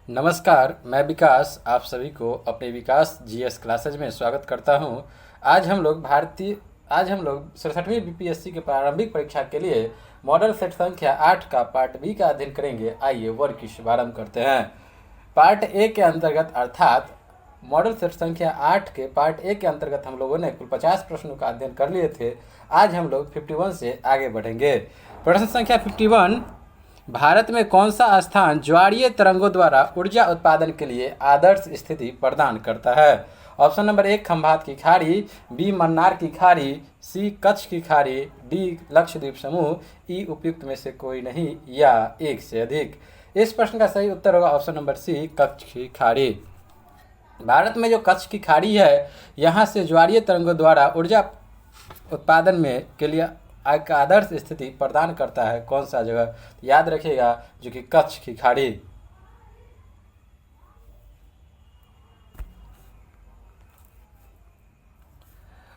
नमस्कार, मैं विकास आप सभी को अपने विकास जीएस क्लासेज में स्वागत करता हूं। आज हम लोग 67वीं बीपीएससी के प्रारंभिक परीक्षा के लिए मॉडल सेट संख्या 8 का पार्ट बी का अध्ययन करेंगे। आइए वर्ग की शुभारंभ करते हैं। पार्ट ए के अंतर्गत अर्थात मॉडल सेट संख्या 8 के पार्ट ए के अंतर्गत हम लोगों ने कुल 50 प्रश्नों का अध्ययन कर लिए थे। आज हम लोग 51 से आगे बढ़ेंगे। प्रश्न संख्या 51, भारत में कौन सा स्थान ज्वारीय तरंगों द्वारा ऊर्जा उत्पादन के लिए आदर्श स्थिति प्रदान करता है? ऑप्शन नंबर 1 खंभात की खाड़ी, बी मन्नार की खाड़ी, सी कच्छ की खाड़ी, डी लक्षद्वीप समूह, ई उपयुक्त में से कोई नहीं या एक से अधिक। इस प्रश्न का सही उत्तर होगा ऑप्शन नंबर सी कच्छ की खाड़ी। भारत में जो कच्छ की खाड़ी है, यहाँ से ज्वारीय तरंगों द्वारा ऊर्जा उत्पादन में के लिए एक आदर्श स्थिति प्रदान करता है। कौन सा जगह? याद रखिएगा, जो कि कच्छ की खाड़ी।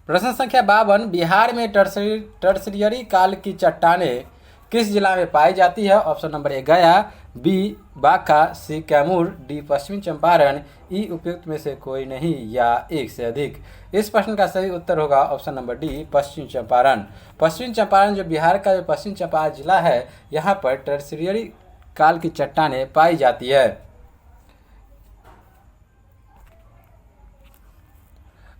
प्रश्न संख्या 52, बिहार में टर्सरियरी काल की चट्टानें किस जिला में पाई जाती है? ऑप्शन नंबर 1 गया, बी बांका, सी कैमूर, डी पश्चिमी चंपारण, ई उपयुक्त में से कोई नहीं या एक से अधिक। इस प्रश्न का सही उत्तर होगा option number D Paschim Champaran. पश्चिम चंपारण जो बिहार का जो पश्चिम चंपारण जिला है, यहाँ पर टर्सरियरी काल की चट्टानें पाई जाती है।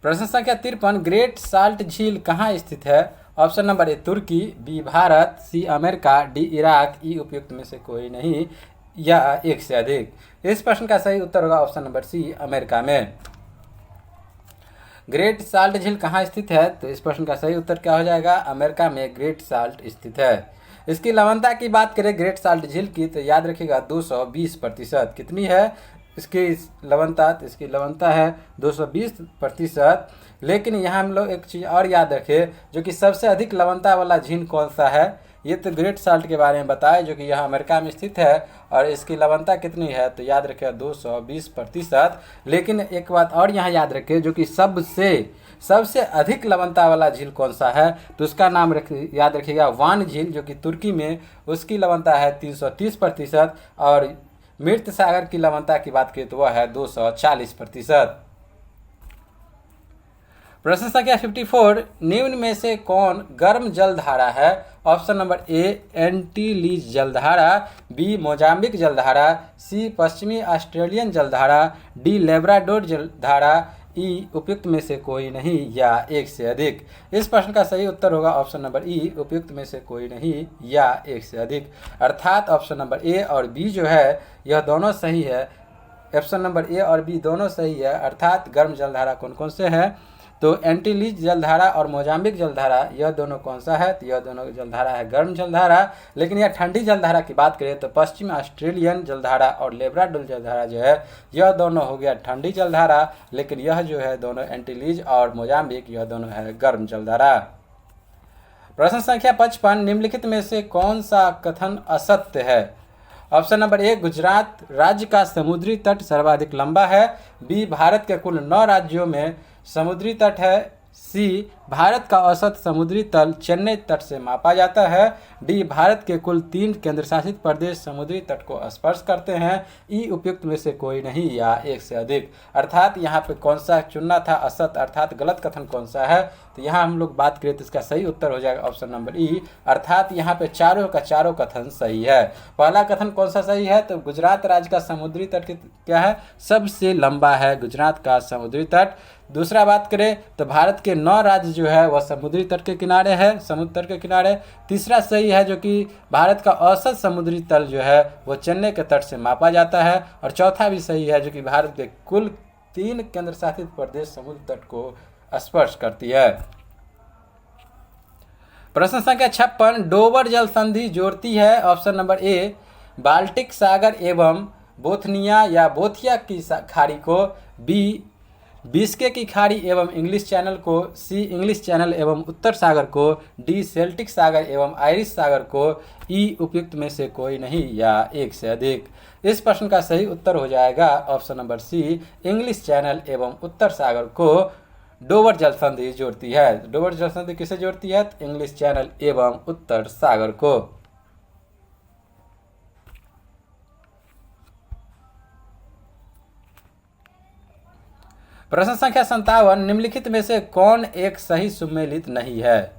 प्रश्न संख्या 53, ग्रेट साल्ट झील कहाँ स्थित है? Option number 1 Turkey, B Bharat, C America, D Iraq, E उपयुक्त में से कोई नहीं या एक से अधिक। इस प्रश्न का सही उत्तर होगा ऑप्शन नंबर सी अमेरिका में। ग्रेट साल्ट झील कहाँ स्थित है? तो इस प्रश्न का सही उत्तर क्या हो जाएगा? अमेरिका में ग्रेट साल्ट स्थित है। इसकी लवणता की बात करें ग्रेट साल्ट झील की, तो याद रखिएगा 220%। कितनी है इसकी लवणता? तो इसकी लवणता है 220%। लेकिन यहाँ हम लोग एक चीज़ और याद रखें, जो कि सबसे अधिक लवणता वाला झील कौन सा है? ये तो ग्रेट साल्ट के बारे में बताया, जो कि यहाँ अमेरिका में स्थित है और इसकी लवणता कितनी है? तो याद रखें 220%। लेकिन एक बात और यहाँ याद रखें, जो कि सबसे अधिक लवणता वाला झील कौन सा है? तो उसका नाम याद रखिएगा वान झील, जो कि तुर्की में, उसकी लवणता है 330%। और मृत सागर की लवणता की बात करें तो वह है 240%। प्रश्न संख्या 54, निम्न में से कौन गर्म जलधारा है? ऑप्शन नंबर ए एंटीलीज जलधारा, बी मोजाम्बिक जलधारा, सी पश्चिमी ऑस्ट्रेलियन जलधारा, डी लेब्राडोर जलधारा, ई उपयुक्त में से कोई नहीं या एक से अधिक। इस प्रश्न का सही उत्तर होगा ऑप्शन नंबर ई उपयुक्त में से कोई नहीं या एक से अधिक। अर्थात ऑप्शन नंबर ए और बी जो है यह दोनों सही है। ऑप्शन नंबर ए और बी दोनों सही है। अर्थात गर्म जलधारा कौन कौन से हैं? तो एंटीलीज जलधारा और मोजाम्बिक जलधारा, यह दोनों कौन सा है? तो यह दोनों जलधारा है गर्म जलधारा। लेकिन यह ठंडी जलधारा की बात करें तो पश्चिम ऑस्ट्रेलियन जलधारा और लेब्राडोर जलधारा जो है यह दोनों हो गया ठंडी जलधारा। लेकिन यह जो है दोनों एंटीलीज और मोजाम्बिक, यह दोनों है गर्म जलधारा। प्रश्न संख्या 55, निम्नलिखित में से कौन सा कथन असत्य है? ऑप्शन नंबर 1 गुजरात राज्य का समुद्री तट सर्वाधिक लंबा है, बी भारत के कुल 9 राज्यों में समुद्री तट है, सी भारत का औसत समुद्री तल चेन्नई तट से मापा जाता है, डी भारत के कुल 3 केंद्रशासित प्रदेश समुद्री तट को स्पर्श करते हैं, ई उपयुक्त में से कोई नहीं या एक से अधिक। अर्थात यहाँ पे कौन सा चुनना था? असत्य अर्थात गलत कथन कौन सा है? तो यहाँ हम लोग बात करें तो इसका सही उत्तर हो जाएगा ऑप्शन नंबर ई। अर्थात यहाँ पे चारों का चारों कथन सही है। पहला कथन कौन सा सही है? तो गुजरात राज्य का समुद्री तट क्या है? सबसे लंबा है गुजरात का समुद्री तट। दूसरा बात करें तो भारत के 9 राज्य जो है वह समुद्री तट के किनारे है, समुद्र तट के किनारे। तीसरा सही है, जो कि भारत का औसत समुद्री तल जो है वह चेन्नई के तट से मापा जाता है। और चौथा भी सही है, जो कि भारत के कुल 3 केंद्रशासित प्रदेश समुद्र तट को स्पर्श करती है। प्रश्न संख्या 56, डोबर जल संधि जोड़ती है? ऑप्शन नंबर ए बाल्टिक सागर एवं बोथनिया या बोथिया की खाड़ी को, बी बिस्के की खाड़ी एवं इंग्लिश चैनल को, सी इंग्लिश चैनल एवं उत्तर सागर को, डी सेल्टिक सागर एवं आयरिश सागर को, ई उपयुक्त में से कोई नहीं या एक से अधिक। इस प्रश्न का सही उत्तर हो जाएगा option number C English channel एवं उत्तर सागर को डोबर जल संधि जोड़ती है। डोबर जल संधि किसे जोड़ती है? इंग्लिश चैनल एवं उत्तर सागर को। प्रश्न संख्या 57, निम्नलिखित में से कौन एक सही सुमेलित नहीं है?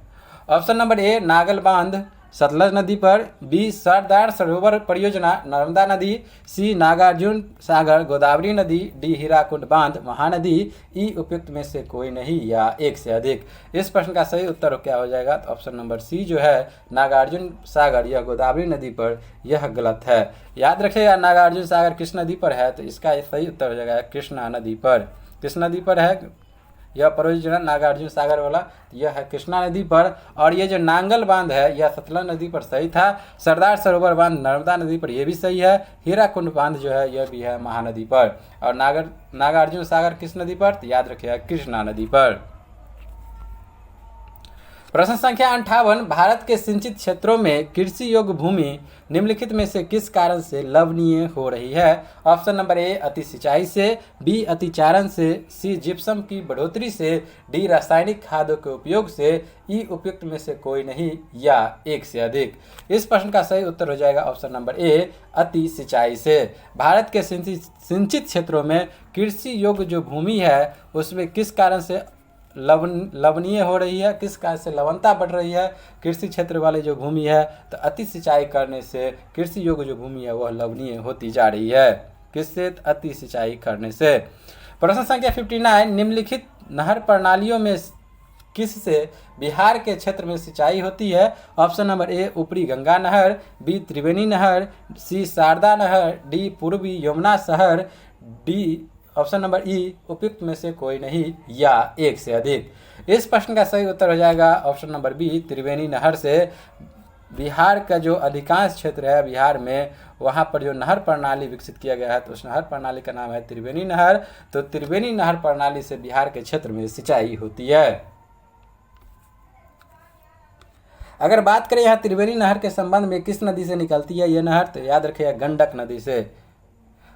ऑप्शन नंबर ए नागल बांध सतलज नदी पर, बी सरदार सरोवर परियोजना नर्मदा नदी, सी नागार्जुन सागर गोदावरी नदी, डी हीराकुंड बांध महानदी, ई उपयुक्त में से कोई नहीं या एक से अधिक। इस प्रश्न का सही उत्तर क्या हो जाएगा? तो ऑप्शन नंबर सी जो है नागार्जुन सागर यह गोदावरी नदी पर, यह गलत है। याद रखिएगा नागार्जुन सागर किस नदी पर है? तो इसका सही उत्तर हो जाएगा कृष्णा नदी पर। किस नदी पर है यह परियोजना नागार्जुन सागर वाला? यह है कृष्णा नदी पर। और ये जो नांगल बांध है यह सतलज नदी पर सही था। सरदार सरोवर बांध नर्मदा नदी पर, यह भी सही है। हीराकुंड बांध जो है यह भी है महानदी पर। और नागार्जुन सागर किस नदी पर? तो याद रखिएगा कृष्णा नदी पर। प्रश्न संख्या 58, भारत के सिंचित क्षेत्रों में कृषि योग्य भूमि निम्नलिखित में से किस कारण से लवणीय हो रही है? ऑप्शन नंबर ए अति सिंचाई से, बी अतिचारण से, सी जिप्सम की बढ़ोतरी से, डी रासायनिक खादों के उपयोग से, ई उपयुक्त में से कोई नहीं या एक से अधिक। इस प्रश्न का सही उत्तर हो जाएगा ऑप्शन नंबर ए अति सिंचाई से। भारत के सिंचित क्षेत्रों में कृषि योग्य जो भूमि है उसमें किस कारण से लवणीय हो रही है, किस कारण से लवणता बढ़ रही है? कृषि क्षेत्र वाले जो भूमि है तो अति सिंचाई करने से कृषि योग्य जो भूमि है वह लवणीय होती जा रही है। किससे? अति सिंचाई करने से। प्रश्न संख्या 59, निम्नलिखित नहर प्रणालियों में किससे बिहार के क्षेत्र में सिंचाई होती है? ऑप्शन नंबर ए ऊपरी गंगा नहर, बी त्रिवेणी नहर, सी शारदा नहर, डी पूर्वी यमुना शहर, डी ऑप्शन नंबर ई उपयुक्त में से कोई नहीं या एक से अधिक। इस प्रश्न का सही उत्तर हो जाएगा ऑप्शन नंबर बी त्रिवेणी नहर से। बिहार का जो अधिकांश क्षेत्र है बिहार में वहाँ पर जो नहर प्रणाली विकसित किया गया है तो उस नहर प्रणाली का नाम है त्रिवेणी नहर। तो त्रिवेणी नहर प्रणाली से बिहार के क्षेत्र में सिंचाई होती है। अगर बात करें यहाँ त्रिवेणी नहर के संबंध में किस नदी से निकलती है ये नहर? तो याद रखिएगा गंडक नदी से,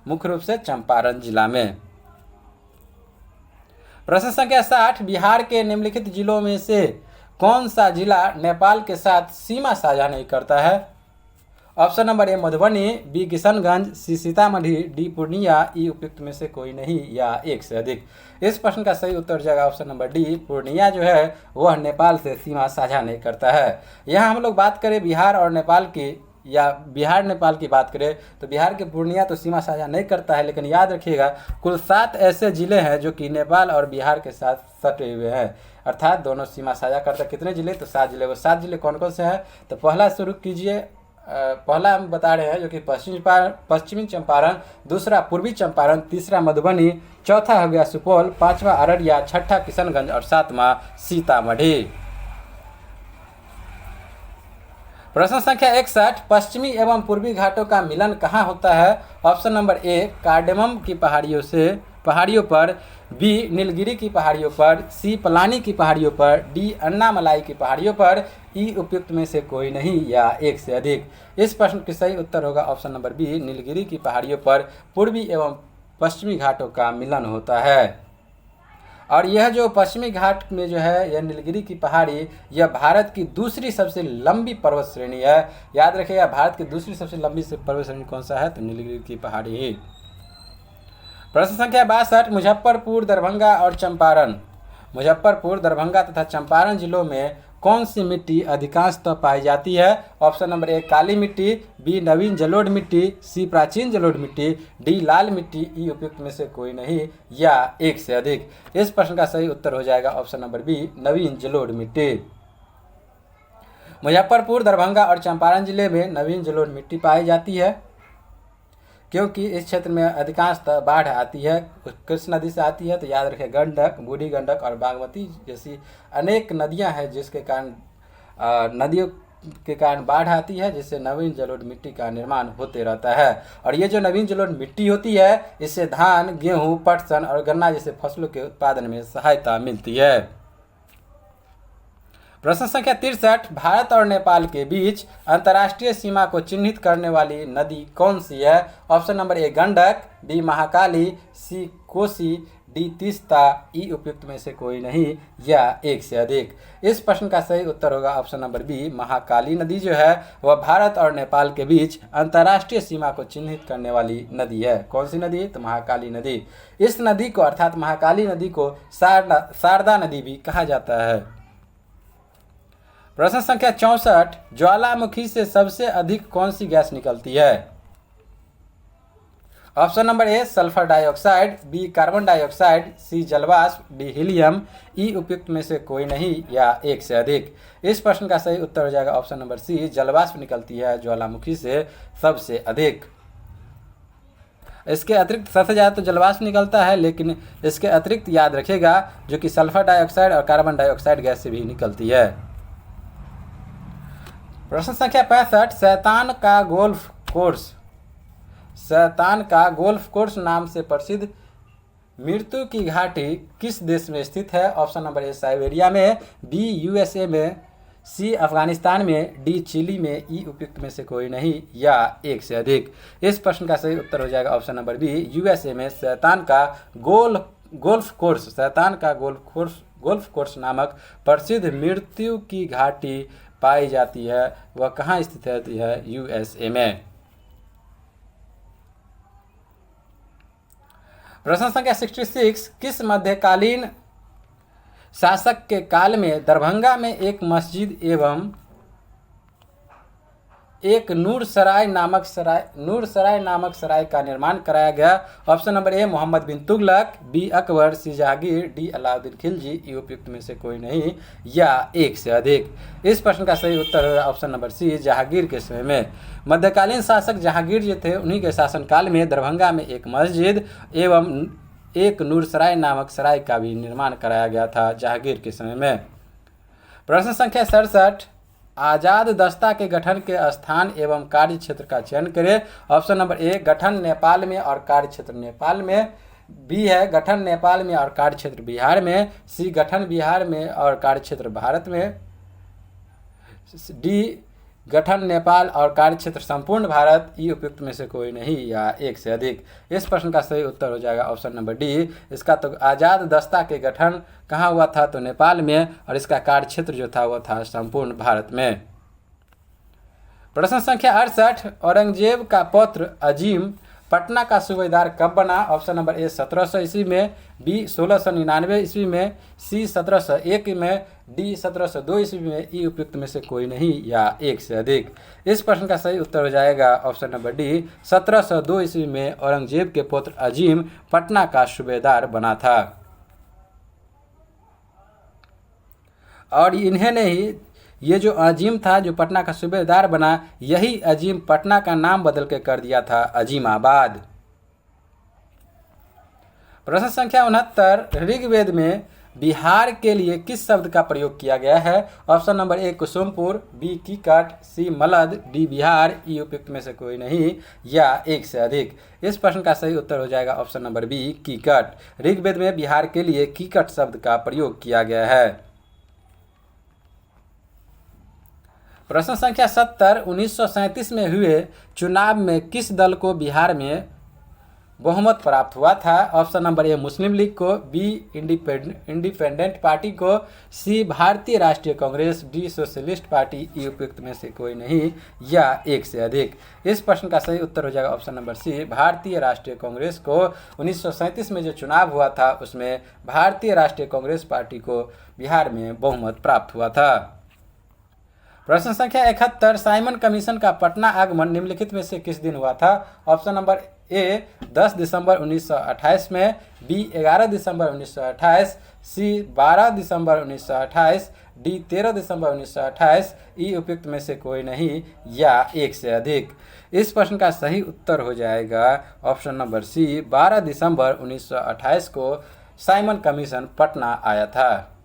मुख्य रूप से चंपारण जिला में। प्रश्न संख्या 60, बिहार के निम्नलिखित जिलों में से कौन सा जिला नेपाल के साथ सीमा साझा नहीं करता है? Option number A Madhubani, B Kishanganj, C Sitamarhi, D Purnia, E उपयुक्त में से कोई नहीं या एक से अधिक। इस प्रश्न का सही उत्तर हो जाएगा ऑप्शन नंबर डी पूर्णिया जो है वह नेपाल से सीमा साझा नहीं करता है। यहाँ हम लोग बात करें बिहार और नेपाल की या बिहार नेपाल की बात करें तो बिहार के पूर्णिया तो सीमा साझा नहीं करता है, लेकिन याद रखिएगा कुल 7 ऐसे जिले हैं जो कि नेपाल और बिहार के साथ सटे हुए हैं, अर्थात दोनों सीमा साझा करते हैं। कितने जिले? तो 7 जिले। वो 7 जिले कौन कौन से हैं? तो पहला शुरू कीजिए, पहला हम बता रहे हैं जो कि पश्चिमी चंपारण, दूसरा पूर्वी चंपारण, तीसरा मधुबनी, चौथा हो गया सुपौल, पांचवा अररिया, छठा किशनगंज और सातवां सीतामढ़ी। प्रश्न संख्या 61, पश्चिमी एवं पूर्वी घाटों का मिलन कहाँ होता है? ऑप्शन नंबर ए कार्डेमम की पहाड़ियों पर, बी नीलगिरी की पहाड़ियों पर, सी पलानी की पहाड़ियों पर, डी अन्नामलाई की पहाड़ियों पर, ई उपयुक्त में से कोई नहीं या एक से अधिक। इस प्रश्न का सही उत्तर होगा ऑप्शन नंबर बी नीलगिरी की पहाड़ियों पर पूर्वी एवं पश्चिमी घाटों का मिलन होता है। और यह जो पश्चिमी घाट में जो है यह नीलगिरी की पहाड़ी यह भारत की दूसरी सबसे लंबी पर्वत श्रेणी है। याद रखिएगा भारत की दूसरी सबसे लंबी पर्वत श्रेणी कौन सा है? तो नीलगिरी की पहाड़ी ही। प्रश्न संख्या 62, मुजफ्फरपुर, दरभंगा और चंपारण, मुजफ्फरपुर, दरभंगा तथा चंपारण जिलों में कौन सी मिट्टी अधिकांशतः पाई जाती है? ऑप्शन नंबर ए काली मिट्टी, बी नवीन जलोढ़ मिट्टी, सी प्राचीन जलोढ़ मिट्टी, डी लाल मिट्टी, ई उपयुक्त में से कोई नहीं या एक से अधिक। इस प्रश्न का सही उत्तर हो जाएगा ऑप्शन नंबर बी नवीन जलोढ़ मिट्टी। मुजफ्फरपुर, दरभंगा और चंपारण जिले में नवीन जलोढ़ मिट्टी पाई जाती है क्योंकि इस क्षेत्र में अधिकांशतः बाढ़ आती है, कृष्ण नदी से आती है। तो याद रखें गंडक, बूढ़ी गंडक और बागमती जैसी अनेक नदियां हैं जिसके कारण नदियों के कारण बाढ़ आती है, जिससे नवीन जलोढ़ मिट्टी का निर्माण होते रहता है। और ये जो नवीन जलोढ़ मिट्टी होती है इससे धान, गेहूँ, पटसन और गन्ना जैसे फसलों के उत्पादन में सहायता मिलती है। प्रश्न संख्या 63, भारत और नेपाल के बीच अंतर्राष्ट्रीय सीमा को चिन्हित करने वाली नदी कौन सी है? Option number A Gandak, B Mahakali, C Kosi, D Teesta, E उपयुक्त में से कोई नहीं या एक से अधिक। इस प्रश्न का सही उत्तर होगा ऑप्शन नंबर बी, महाकाली नदी जो है वह भारत और नेपाल के बीच अंतर्राष्ट्रीय सीमा को चिन्हित करने वाली नदी है। कौन सी नदी? तो महाकाली नदी। इस नदी को अर्थात महाकाली नदी को शारदा नदी भी कहा जाता है। प्रश्न संख्या 64, ज्वालामुखी से सबसे अधिक कौन सी गैस निकलती है? Option number A sulphur dioxide, B carbon dioxide, C जलवाष्प, डी हीलियम, ई उपयुक्त में से कोई नहीं या एक से अधिक। इस प्रश्न का सही उत्तर हो जाएगा ऑप्शन नंबर सी, जलवाष्प निकलती है ज्वालामुखी से सबसे अधिक। इसके अतिरिक्त सबसे ज़्यादा तो जलवाष्प निकलता है, लेकिन इसके अतिरिक्त याद रखिएगा जो कि सल्फर डाइऑक्साइड और कार्बन डाइऑक्साइड गैस से भी निकलती है। प्रश्न संख्या 65, शैतान का गोल्फ कोर्स नाम से प्रसिद्ध मृत्यु की घाटी किस देश में स्थित है? ऑप्शन नंबर ए साइबेरिया में, बी यूएसए में, सी अफगानिस्तान में, डी चिली में, ई उपयुक्त में से कोई नहीं या एक से अधिक। इस प्रश्न का सही उत्तर हो जाएगा ऑप्शन नंबर बी, यूएसए में शैतान का गोल्फ कोर्स नामक प्रसिद्ध मृत्यु की घाटी पाई जाती है। वह कहाँ स्थित है? यूएसए में। प्रश्न संख्या 66, किस मध्यकालीन शासक के काल में दरभंगा में एक मस्जिद एवं एक नूरसराय नामक सराय का निर्माण कराया गया? Option number A Mohammad bin Tughlaq, B Akbar, C Jahangir, D Alauddin Khilji, E उपयुक्त में से कोई नहीं या एक से अधिक। इस प्रश्न का सही उत्तर है ऑप्शन नंबर सी, जहांगीर के समय में। मध्यकालीन शासक जहांगीर जो थे उन्हीं के शासनकाल में दरभंगा में एक मस्जिद एवं एक नूरसराय नामक सराय का भी निर्माण कराया गया था जहांगीर के समय में। प्रश्न संख्या 67, आजाद दस्ता के गठन के स्थान एवं कार्य क्षेत्र का चयन करें। ऑप्शन नंबर ए गठन नेपाल में और कार्य क्षेत्र नेपाल में, बी है गठन नेपाल में और कार्य क्षेत्र बिहार में, सी गठन बिहार में और कार्य क्षेत्र भारत में, डी गठन नेपाल और कार्य क्षेत्र संपूर्ण भारत, ई उपयुक्त में से कोई नहीं या एक से अधिक। इस प्रश्न का सही उत्तर हो जाएगा ऑप्शन नंबर डी। इसका तो आज़ाद दस्ता के गठन कहाँ हुआ था? तो नेपाल में, और इसका कार्य क्षेत्र जो था वो था संपूर्ण भारत में। प्रश्न संख्या 68, औरंगजेब का पौत्र अजीम पटना का सूबेदार कब बना? ऑप्शन नंबर ए 1700 ईस्वी में, बी 1699 ईस्वी में, सी 1701 में, डी 1702 ईस्वी में, ई उपयुक्त में से कोई नहीं या एक से अधिक। इस प्रश्न का सही उत्तर हो जाएगा ऑप्शन नंबर डी, 1702 ईस्वी में औरंगजेब के पुत्र अजीम पटना का सूबेदार बना था। और इन्हें ही ये जो अजीम था जो पटना का सूबेदार बना, यही अजीम पटना का नाम बदल के कर दिया था अजीमाबाद। प्रश्न संख्या 69, ऋग्वेद में बिहार के लिए किस शब्द का प्रयोग किया गया है? Option number A Kusumpur, B Kikat, C Malad, D Bihar, E उपयुक्त में से कोई नहीं या एक से अधिक। इस प्रश्न का सही उत्तर हो जाएगा option number B Kikat. Rigveda में बिहार के लिए कीकट शब्द का प्रयोग किया गया है। प्रश्न संख्या 70, 1937 में हुए चुनाव में किस दल को बिहार में बहुमत प्राप्त हुआ था? ऑप्शन नंबर ए मुस्लिम लीग को, बी इंडिपेंडेंट पार्टी को, सी भारतीय राष्ट्रीय कांग्रेस, डी सोशलिस्ट पार्टी, ई उपयुक्त में से कोई नहीं या एक से अधिक। इस प्रश्न का सही उत्तर हो जाएगा ऑप्शन नंबर सी, भारतीय राष्ट्रीय कांग्रेस को। 1937 में जो चुनाव हुआ था उसमें भारतीय राष्ट्रीय कांग्रेस पार्टी को बिहार में बहुमत प्राप्त हुआ था। प्रश्न संख्या 71, साइमन कमीशन का पटना आगमन निम्नलिखित में से किस दिन हुआ था? ऑप्शन नंबर ए 10 दिसंबर 1928 में, बी 11 दिसंबर 1928, सी 12 दिसंबर 1928, डी 13 दिसंबर 1928, ई उपयुक्त में से कोई नहीं या एक से अधिक। इस प्रश्न का सही उत्तर हो जाएगा ऑप्शन नंबर सी, 12 दिसंबर 1928 को साइमन कमीशन पटना आया था।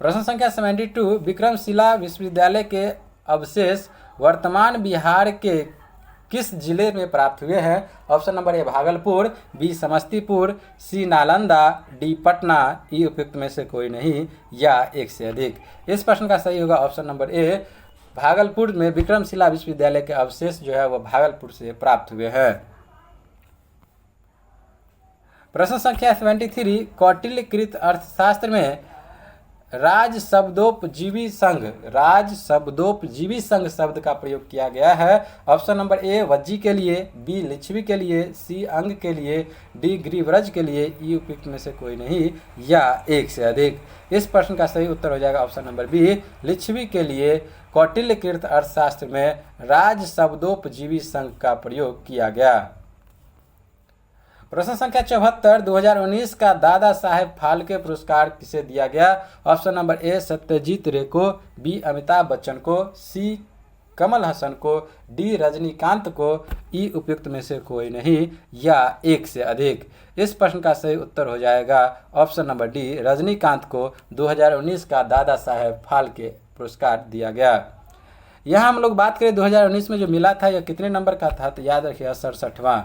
प्रश्न संख्या 72, विक्रमशिला विश्वविद्यालय के अवशेष वर्तमान बिहार के किस जिले में प्राप्त हुए हैं? Option number A Bhagalpur, B Samastipur, C Nalanda, D Patna, E उपयुक्त में से कोई नहीं या एक से अधिक। इस प्रश्न का सही होगा ऑप्शन नंबर ए, भागलपुर में विक्रमशिला विश्वविद्यालय के अवशेष जो है वह भागलपुर से प्राप्त हुए हैं। प्रश्न संख्या 73, कौटिल्यकृत अर्थशास्त्र में राज शब्दोपजीवी संघ शब्द का प्रयोग किया गया है। ऑप्शन नंबर ए वज्जी के लिए, बी लिच्छवी के लिए, सी अंग के लिए, डी ग्रीवरज के लिए, ई उपयुक्त में से कोई नहीं या एक से अधिक। इस प्रश्न का सही उत्तर हो जाएगा ऑप्शन नंबर बी लिच्छवी के लिए कौटिल्यकृत अर्थशास्त्र में राज शब्दोपजीवी संघ का प्रयोग किया गया। प्रश्न संख्या 74, 2019 का दादा साहेब फाल्के पुरस्कार किसे दिया गया? ऑप्शन नंबर ए सत्यजीत रे को, बी अमिताभ बच्चन को, सी कमल हसन को, डी रजनीकांत को, ई उपयुक्त में से कोई नहीं या एक से अधिक। इस प्रश्न का सही उत्तर हो जाएगा ऑप्शन नंबर डी रजनीकांत को 2019 का दादा साहेब फाल्के पुरस्कार दिया गया। यहाँ हम लोग बात करें 2019 में जो मिला था यह कितने नंबर का था, तो याद रखिएगा 67वां।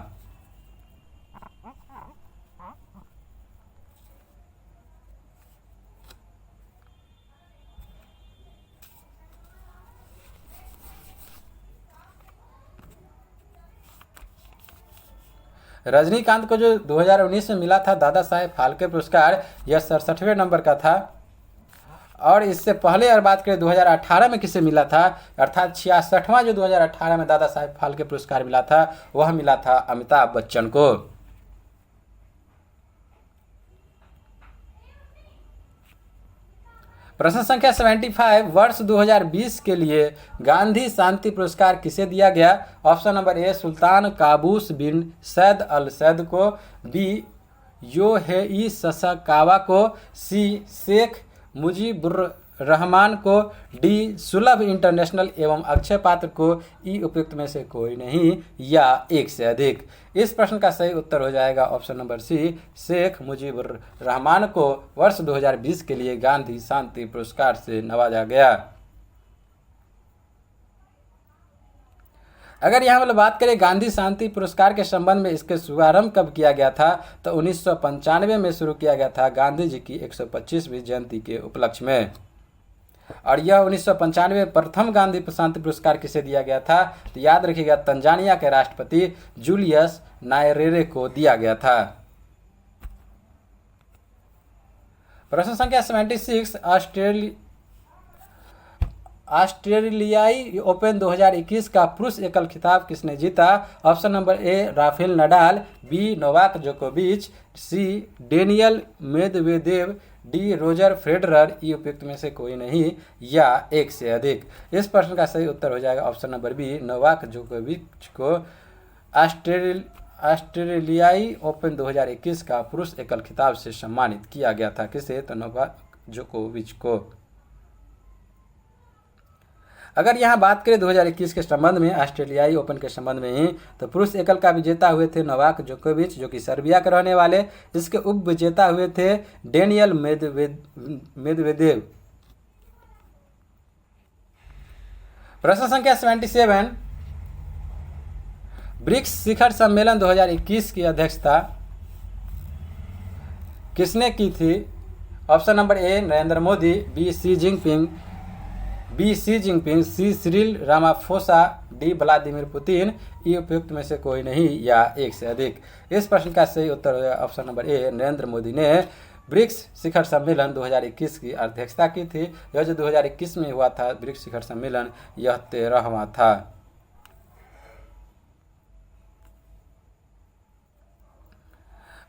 रजनीकांत को जो 2019 में मिला था दादा साहेब फाल्के पुरस्कार, यह 67वें नंबर का था। और इससे पहले अगर बात करें 2018 में किसे मिला था, अर्थात 66वां जो 2018 में दादा साहेब फाल्के पुरस्कार मिला था, वह मिला था अमिताभ बच्चन को। प्रश्न संख्या 75, वर्ष 2020 के लिए गांधी शांति पुरस्कार किसे दिया गया? Option number A Sultan Qaboos bin Said al Said को, बी योहेई ससाकावा को, सी शेख मुजीबुर रहमान को, डी सुलभ इंटरनेशनल एवं अक्षय पात्र को, ई उपयुक्त में से कोई नहीं या एक से अधिक। इस प्रश्न का सही उत्तर हो जाएगा option number C Sheikh Mujibur Rahman को वर्ष 2020 के लिए गांधी शांति पुरस्कार से नवाजा गया। अगर यहाँ मतलब बात करें गांधी शांति पुरस्कार के संबंध में, इसके शुभारंभ कब किया गया था, तो 1995 में शुरू किया गया था गांधी जी की 125वीं जयंती के उपलक्ष्य में। और यह 1995 प्रथम गांधी शांति पुरस्कार किसे दिया गया था, तो याद रखिएगा तंजानिया के राष्ट्रपति जूलियस नायरेरे को दिया गया था। प्रश्न संख्या 76, ऑस्ट्रेलियाई ओपन 2021 का पुरुष एकल खिताब किसने जीता? Option number A Rafael Nadal, B Novak जोकोविच, C Daniil Medvedev, D Roger Federer, E उपयुक्त में से कोई नहीं या एक से अधिक। इस प्रश्न का सही उत्तर हो जाएगा ऑप्शन नंबर बी नोवाक जोकोविच को ऑस्ट्रेलियाई ओपन 2021 का पुरुष एकल खिताब से सम्मानित किया गया था। किसे? तो नोवाक जोकोविच को। अगर यहाँ बात करें 2021 के संबंध में, ऑस्ट्रेलियाई ओपन के संबंध में ही, तो पुरुष एकल का विजेता हुए थे नोवाक जोकोविच जो कि सर्बिया के रहने वाले। इसके उप विजेता हुए थे डेनियल मेदवेदेव। प्रश्न संख्या 77, ब्रिक्स शिखर सम्मेलन 2021 की अध्यक्षता किसने की थी? Option number A Narendra Modi, B Xi Jinping, C Cyril Ramaphosa, D Vladimir Putin, E उपयुक्त में से कोई नहीं या एक से अधिक। इस प्रश्न का सही उत्तर है option number A Narendra Modi ने ब्रिक्स शिखर सम्मेलन 2021 की अध्यक्षता की थी। यह जो 2021 में हुआ था ब्रिक्स शिखर सम्मेलन, यह 13वां था।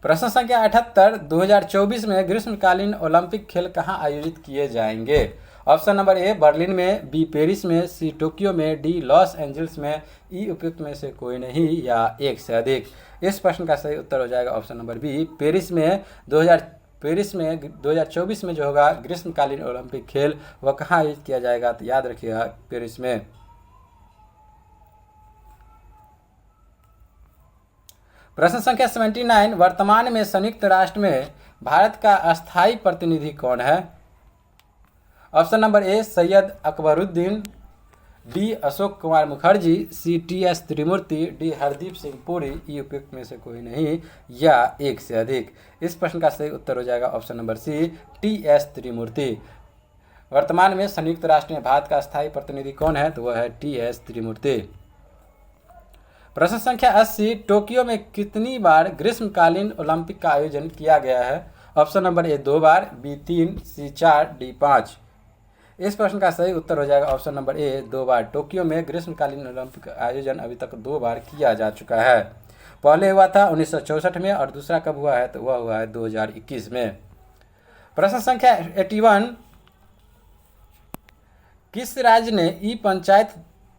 प्रश्न संख्या 78, 2024 में ग्रीष्मकालीन ओलंपिक खेल कहाँ आयोजित किए जाएंगे? ऑप्शन नंबर ए बर्लिन में, बी पेरिस में, सी टोक्यो में, डी लॉस एंजल्स में, ई उपयुक्त में से कोई नहीं या एक से अधिक। इस प्रश्न का सही उत्तर हो जाएगा ऑप्शन नंबर बी पेरिस में 2024 में जो होगा ग्रीष्मकालीन ओलंपिक खेल, वह कहाँ आयोजित किया जाएगा, तो याद रखिएगा पेरिस में। प्रश्न संख्या 79, वर्तमान में संयुक्त राष्ट्र में भारत का अस्थायी प्रतिनिधि कौन है? Option number A Syed Akbaruddin, B Ashok Kumar Mukherjee, C T S. Tirumurti, D Hardeep Singh Puri, E उपयुक्त में से कोई नहीं या एक से अधिक। इस प्रश्न का सही उत्तर हो जाएगा ऑप्शन नंबर सी टी.एस. त्रिमूर्ति। वर्तमान में संयुक्त राष्ट्र में भारत का स्थायी प्रतिनिधि कौन है, तो वह है टी.एस. त्रिमूर्ति। प्रश्न संख्या 80, टोक्यो में कितनी बार ग्रीष्मकालीन ओलंपिक का आयोजन किया गया है? ऑप्शन नंबर ए 2 बार, बी 3, सी 4, डी 5। इस प्रश्न का सही उत्तर हो जाएगा ऑप्शन नंबर ए 2 बार। टोक्यो में ग्रीष्मकालीन ओलंपिक आयोजन अभी तक 2 बार किया जा चुका है। पहले हुआ था 1964 में और दूसरा कब हुआ है तो वह हुआ है 2021 में। प्रश्न संख्या 81, किस राज्य ने ई पंचायत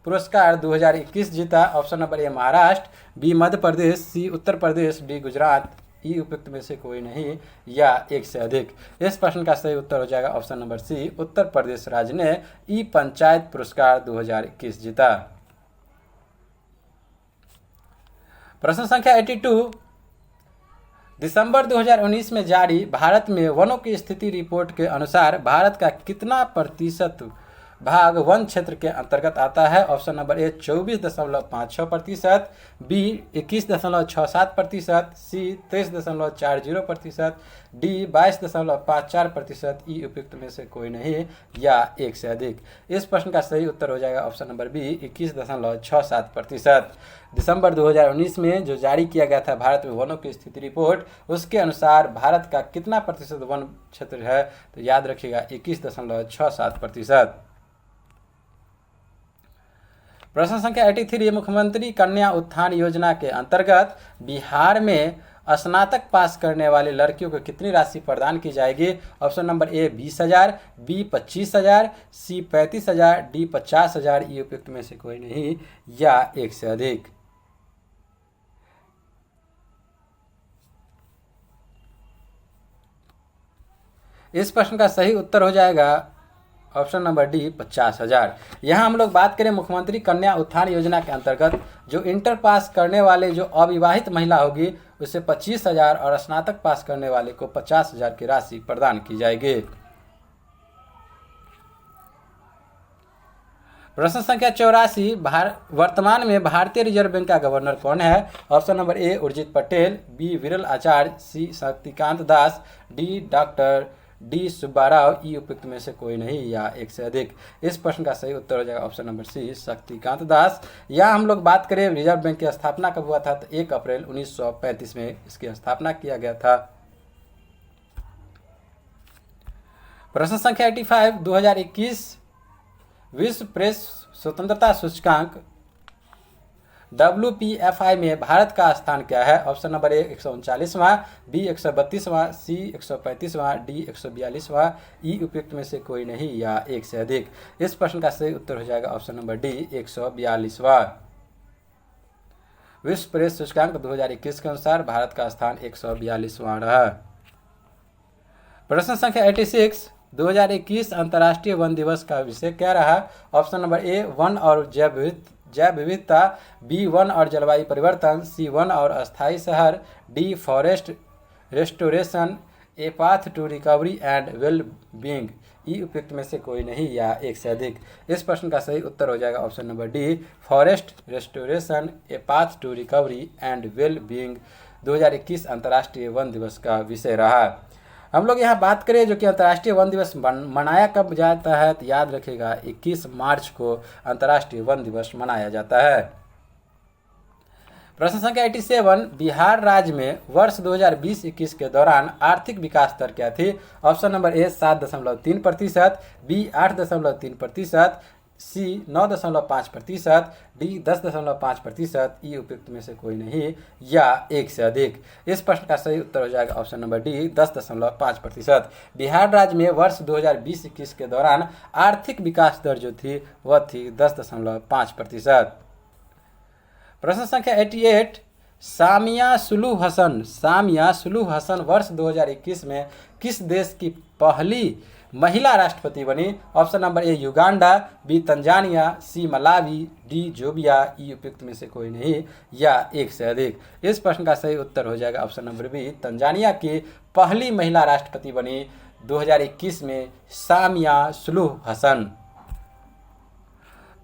पुरस्कार 2021 जीता? Option number A Maharashtra, B Madhya Pradesh, C Uttar Pradesh, D Gujarat. E उपयुक्त में से कोई नहीं या एक से अधिक। इस प्रश्न का सही उत्तर हो जाएगा ऑप्शन नंबर सी, उत्तर प्रदेश राज्य ने ई पंचायत पुरस्कार 2021 जीता। प्रश्न संख्या 82, दिसंबर 2019 में जारी भारत में वनों की स्थिति रिपोर्ट के अनुसार भारत का कितना प्रतिशत भाग वन क्षेत्र के अंतर्गत आता है? Option number A 24.56%, B 21.67%, C 23.40%, D 22.54%। E उपयुक्त में से कोई नहीं या एक से अधिक। इस प्रश्न का सही उत्तर हो जाएगा ऑप्शन नंबर बी 21.67%। दिसंबर 2019 में जो जारी किया गया था भारत में वनों की स्थिति रिपोर्ट, उसके अनुसार भारत का कितना प्रतिशत वन क्षेत्र है तो याद रखिएगा 21.67%। प्रश्न संख्या 83, मुख्यमंत्री कन्या उत्थान योजना के अंतर्गत बिहार में स्नातक पास करने वाली लड़कियों को कितनी राशि प्रदान की जाएगी? Option number A 20,000, B 25,000, C 35,000, D 50,000। ये उपयुक्त में से कोई नहीं या एक से अधिक। इस प्रश्न का सही उत्तर हो जाएगा ऑप्शन नंबर डी 50,000। यहाँ हम लोग बात करें मुख्यमंत्री कन्या उत्थान योजना के अंतर्गत जो इंटर पास करने वाले जो अविवाहित महिला होगी उसे 25,000 और स्नातक पास करने वाले को 50,000 की राशि प्रदान की जाएगी। प्रश्न संख्या 84, वर्तमान में भारतीय रिजर्व बैंक का गवर्नर कौन है? Option number A Urjit Patel, B Viral Acharya, C Shaktikanta Das, D doctor D Subbarao. E उपयुक्त में से कोई नहीं या एक से अधिक। इस प्रश्न का सही उत्तर हो जाएगा ऑप्शन नंबर सी शक्तिकांत दास। यहाँ हम लोग बात करें रिजर्व बैंक की स्थापना कब हुआ था तो 1 अप्रैल 1935 में इसकी स्थापना किया गया था। प्रश्न संख्या 85, 2021 विश्व प्रेस स्वतंत्रता सूचकांक WPFI में भारत का स्थान क्या है? ऑप्शन नंबर ए 139वां, बी 132वां, सी 135वां, डी 142वां। ई उपयुक्त में से कोई नहीं या एक से अधिक। इस प्रश्न का सही उत्तर हो जाएगा ऑप्शन नंबर डी 142वां। विश्व प्रेस सूचकांक 2021 के अनुसार भारत का स्थान 142वां रहा। प्रश्न संख्या 86, 2021 अंतर्राष्ट्रीय वन दिवस का विषय क्या रहा? ऑप्शन नंबर ए वन और जैव विविधता, बी वन और जलवायु परिवर्तन, सी वन और अस्थायी शहर, D forest restoration, A path to recovery and well being. E उपयुक्त में से कोई नहीं या एक से अधिक। इस प्रश्न का सही उत्तर हो जाएगा option number D forest restoration, A path to recovery and well being 2021 अंतर्राष्ट्रीय वन दिवस का विषय रहा। हम लोग यहाँ बात करें जो कि अंतर्राष्ट्रीय वन दिवस मनाया कब जाता है तो याद रखिएगा 21 मार्च को अंतर्राष्ट्रीय वन दिवस मनाया जाता है। प्रश्न संख्या 87, बिहार राज्य में वर्ष 2020-21 के दौरान आर्थिक विकास दर क्या थी? Option number A 7.3%, B 8.3%, C 9.5%, D 10.5%। E उपयुक्त में से कोई नहीं या एक से अधिक। इस प्रश्न का सही उत्तर हो जाएगा ऑप्शन नंबर डी 10.5%। बिहार राज्य में वर्ष 2020-21 के दौरान आर्थिक विकास दर जो थी वह थी 10.5%। प्रश्न संख्या 88, सामिया सुलूह हसन वर्ष 2021 में किस देश की पहली महिला राष्ट्रपति बनी? Option number A Uganda, B Tanzania, C Malawi, D Zambia. E उपयुक्त में से कोई नहीं या एक से अधिक। इस प्रश्न का सही उत्तर हो जाएगा ऑप्शन नंबर बी तंजानिया की पहली महिला राष्ट्रपति बनी 2021 में सामिया सुलूह हसन।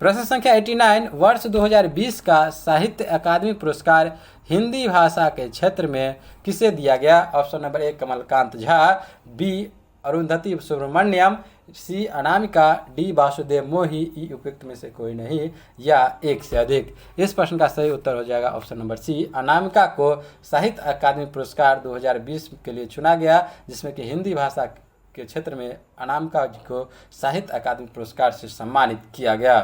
प्रश्न संख्या 89, वर्ष 2020 का साहित्य अकादमी पुरस्कार हिंदी भाषा के क्षेत्र में किसे दिया गया? Option number A Kamalkant Jha, B Arundhati Subramaniam, C Anamika, D Vasudev Mohi, E उपयुक्त में से कोई नहीं या एक से अधिक। इस प्रश्न का सही उत्तर हो जाएगा ऑप्शन नंबर सी। अनामिका को साहित्य अकादमी पुरस्कार 2020 के लिए चुना गया, जिसमें कि हिंदी भाषा के क्षेत्र में अनामिका जी को साहित्य अकादमी पुरस्कार से सम्मानित किया गया।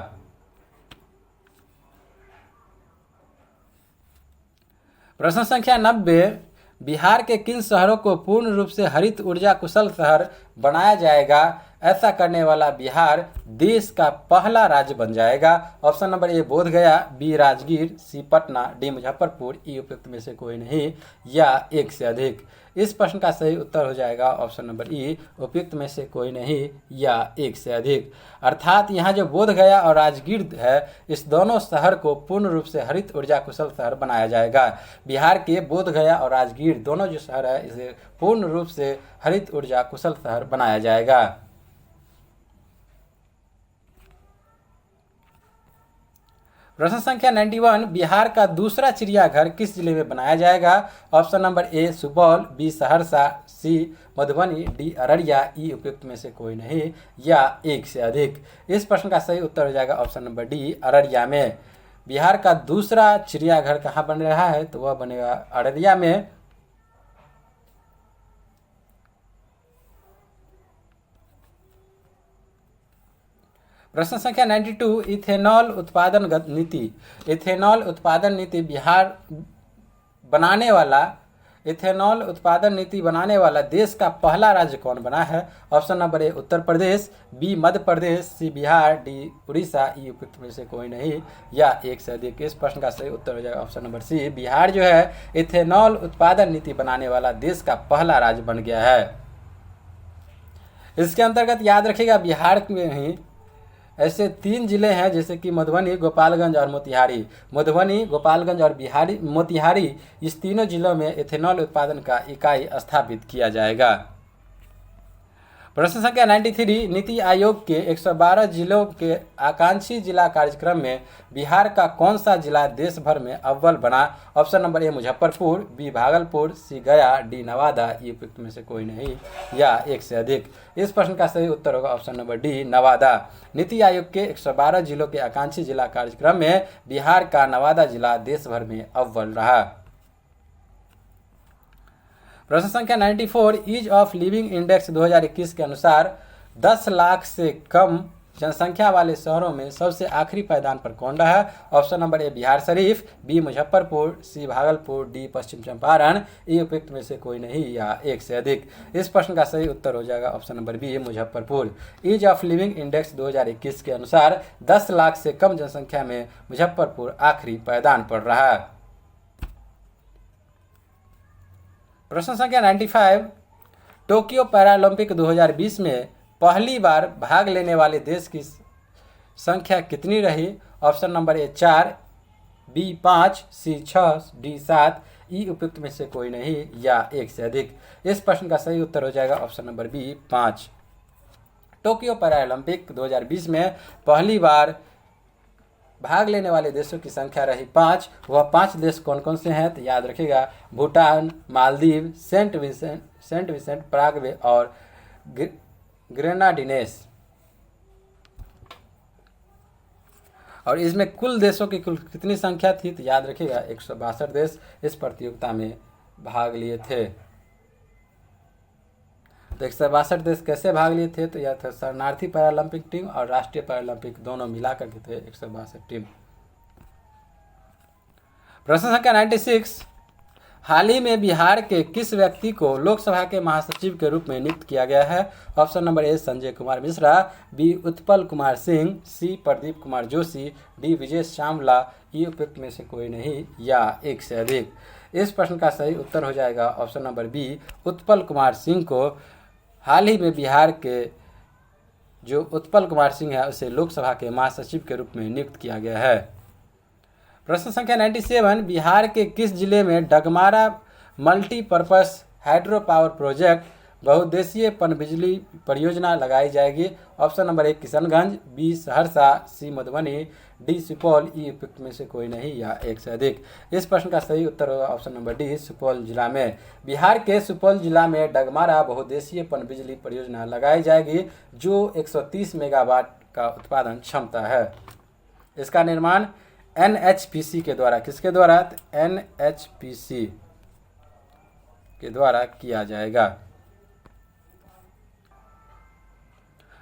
प्रश्न संख्या 90, बिहार के किन शहरों को पूर्ण रूप से हरित ऊर्जा कुशल शहर बनाया जाएगा? ऐसा करने वाला बिहार देश का पहला राज्य बन जाएगा। Option number A Bodh Gaya, B Rajgir, C Patna, D Muzaffarpur, E उपयुक्त में से कोई नहीं या एक से अधिक। इस प्रश्न का सही उत्तर हो जाएगा ऑप्शन नंबर ई, उपयुक्त में से कोई नहीं या एक से अधिक। अर्थात यहाँ जो बोधगया और राजगीर है, इस दोनों शहर को पूर्ण रूप से हरित ऊर्जा कुशल शहर बनाया जाएगा। बिहार के बोधगया और राजगीर दोनों जो शहर है, इसे पूर्ण रूप से हरित ऊर्जा कुशल शहर बनाया जाएगा। प्रश्न संख्या 91, बिहार का दूसरा चिड़ियाघर किस जिले में बनाया जाएगा? Option number A Supaul, B Saharsa, C Madhubani, D Araria, E उपयुक्त में से कोई नहीं या एक से अधिक। इस प्रश्न का सही उत्तर हो जाएगा ऑप्शन नंबर डी, अररिया में। बिहार का दूसरा चिड़ियाघर कहाँ बन रहा है? तो वह बनेगा अररिया में। प्रश्न संख्या 92, इथेनॉल उत्पादन नीति। इथेनॉल उत्पादन नीति बिहार बनाने वाला इथेनॉल उत्पादन नीति बनाने वाला देश का पहला राज्य कौन बना है? Option number A Uttar Pradesh, B Madhya Pradesh, C Bihar, D Orissa, E उपयुक्त में से कोई नहीं या एक से अधिक। इस प्रश्न का सही उत्तर हो जाएगा ऑप्शन नंबर सी। बिहार जो है इथेनॉल उत्पादन नीति बनाने वाला देश का पहला राज्य बन गया है। इसके अंतर्गत याद रखिएगा, बिहार में ही ऐसे 3 जिले हैं जैसे कि मधुबनी, गोपालगंज और मोतिहारी। मधुबनी, गोपालगंज और मोतिहारी, इस तीनों जिलों में इथेनॉल उत्पादन का इकाई स्थापित किया जाएगा। प्रश्न संख्या 93, नीति आयोग के 112 जिलों के आकांक्षी जिला कार्यक्रम में बिहार का कौन सा जिला देश भर में अव्वल बना? Option number A Muzaffarpur, B Bhagalpur, C Gaya, D Nawada, ई उपयुक्त में से कोई नहीं या एक से अधिक। इस प्रश्न का सही उत्तर होगा option number D, Nawada. NITI Aayog के 112 जिलों के आकांक्षी जिला कार्यक्रम में बिहार का नवादा जिला देश भर में अव्वल रहा। प्रश्न संख्या 94, ईज ऑफ लिविंग इंडेक्स 2021 के अनुसार 10 लाख से कम जनसंख्या वाले शहरों में सबसे आखिरी पायदान पर कौन रहा? Option number A Bihar Sharif, B Muzaffarpur, C Bhagalpur, D Paschim Champaran, E उपयुक्त में से कोई नहीं या एक से अधिक। इस प्रश्न का सही उत्तर हो जाएगा option number B, Muzaffarpur. Ease of living index 2021 के अनुसार 10 लाख से कम जनसंख्या में मुजफ्फरपुर आखिरी पायदान पर रहा। प्रश्न संख्या 95, टोक्यो पैरालंपिक 2020 में पहली बार भाग लेने वाले देश की संख्या कितनी रही? Option number A 4, B 5, C 6, D 7, E उपयुक्त में से कोई नहीं या एक से अधिक। इस प्रश्न का सही उत्तर हो जाएगा option number B, 5। Tokyo Paralympic 2020 में पहली बार भाग लेने वाले देशों की संख्या रही 5। वह 5 देश कौन कौन से हैं? तो याद रखिएगा, Bhutan, Maldives, Saint Vincent, Paraguay और ग्रेनाडिनेस। और इसमें कुल देशों की कुल कितनी संख्या थी? तो याद रखिएगा 162 देश इस प्रतियोगिता में भाग लिए थे। तो 162 देश कैसे भाग लिए थे? तो यह था शरणार्थी पैरालंपिक टीम और राष्ट्रीय पैरालंपिक दोनों मिलाकर के थे 162 टीम। प्रश्न संख्या 96, हाल ही में बिहार के किस व्यक्ति को लोकसभा के महासचिव के रूप में नियुक्त किया गया है? Option number A Sanjay Kumar Mishra, B Utpal Kumar Singh, C Pradeep Kumar Joshi, D Vijay Shyamala, E उपयुक्त में से कोई नहीं या एक से अधिक। इस प्रश्न का सही उत्तर हो जाएगा option number B, Utpal Kumar Singh को हाल ही में बिहार के जो उत्पल कुमार सिंह है उसे लोकसभा के महासचिव के रूप में नियुक्त किया गया है। प्रश्न संख्या 97, बिहार के किस जिले में Dagmara multipurpose hydro power project बहुउद्देशीय पनबिजली परियोजना लगाई जाएगी? Option number A Kishanganj, B Saharsa, C Madhubani, D Supaul, E उपयुक्त में से कोई नहीं या एक से अधिक। इस प्रश्न का सही उत्तर होगा ऑप्शन नंबर डी सुपौल जिला में। बिहार के सुपौल जिला में डगमारा बहुउद्देशीय पनबिजली परियोजना लगाई जाएगी जो 130 मेगावाट का उत्पादन क्षमता है। इसका निर्माण NHPC के द्वारा, किसके द्वारा? NHPC के द्वारा किया जाएगा।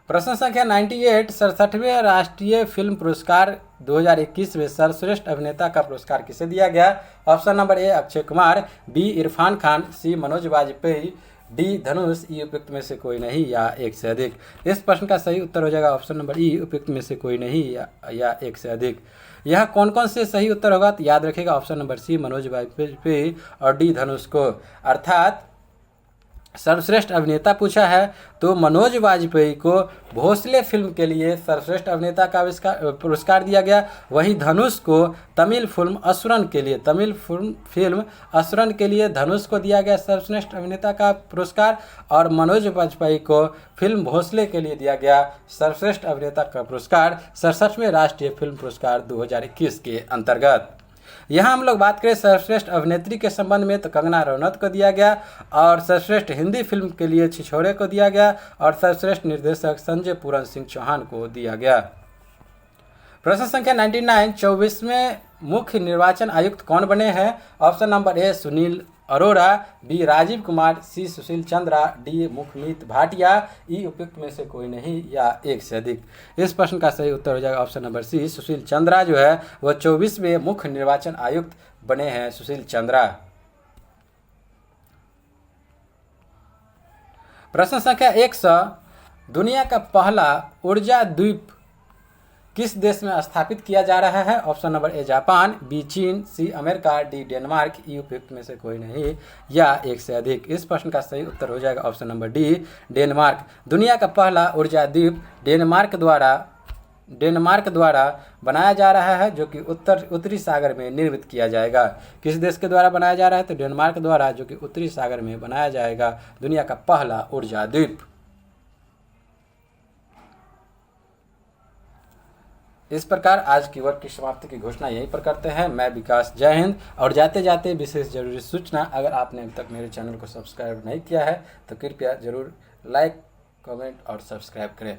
प्रश्न संख्या 98, 67वें राष्ट्रीय फिल्म पुरस्कार 2021 में सर्वश्रेष्ठ अभिनेता का पुरस्कार किसे दिया गया? Option number A Akshay Kumar, B Irrfan Khan, C Manoj Vajpayee, D Dhanush, E उपयुक्त में से कोई नहीं या एक से अधिक। इस प्रश्न का सही उत्तर हो जाएगा ऑप्शन नंबर ई उपयुक्त में से कोई नहीं या एक से अधिक। यह कौन कौन से सही उत्तर होगा? तो याद रखिएगा option number C Manoj Vajpayee और डी धनुष को। अर्थात सर्वश्रेष्ठ अभिनेता पूछा है तो मनोज वाजपेयी को भोसले फिल्म के लिए सर्वश्रेष्ठ अभिनेता का पुरस्कार दिया गया। वहीं धनुष को तमिल फिल्म असुरन के लिए धनुष को दिया गया सर्वश्रेष्ठ अभिनेता का पुरस्कार, और मनोज वाजपेयी को फिल्म भोसले के लिए दिया गया सर्वश्रेष्ठ अभिनेता का पुरस्कार 67वें राष्ट्रीय फिल्म पुरस्कार 2021 के अंतर्गत। यहाँ हम लोग बात करें सर्वश्रेष्ठ अभिनेत्री के संबंध में तो कंगना रनौत को दिया गया, और सर्वश्रेष्ठ हिंदी फिल्म के लिए छिछोरे को दिया गया, और सर्वश्रेष्ठ निर्देशक संजय पूरन सिंह चौहान को दिया गया। प्रश्न संख्या 99, 24वें मुख्य निर्वाचन आयुक्त कौन बने हैं? Option number A Sunil Arora, B Rajiv Kumar, C Sushil Chandra, D Mukhmeet Bhatia, E उपयुक्त में से कोई नहीं या एक से अधिक। इस प्रश्न का सही उत्तर हो जाएगा ऑप्शन नंबर सी सुशील चंद्रा जो है वह 24वें मुख्य निर्वाचन आयुक्त बने हैं सुशील चंद्रा। प्रश्न संख्या 100, दुनिया का पहला ऊर्जा द्वीप किस देश में स्थापित किया जा रहा है? Option number A Japan, B चीन, C America, D Denmark, E उपयुक्त में से कोई नहीं या एक से अधिक। इस प्रश्न का सही उत्तर हो जाएगा ऑप्शन नंबर डी डेनमार्क। दुनिया का पहला ऊर्जा द्वीप डेनमार्क द्वारा बनाया जा रहा है जो कि उत्तरी सागर में निर्मित किया जाएगा। किस देश के द्वारा बनाया जा रहा है? तो डेनमार्क द्वारा, जो कि उत्तरी सागर में बनाया जाएगा दुनिया का पहला ऊर्जा द्वीप। इस प्रकार आज की वर्ग की समाप्ति की घोषणा यहीं पर करते हैं। मैं विकास, जय हिंद। और जाते जाते विशेष जरूरी सूचना, अगर आपने अभी तक मेरे चैनल को सब्सक्राइब नहीं किया है तो कृपया जरूर लाइक, कमेंट और सब्सक्राइब करें।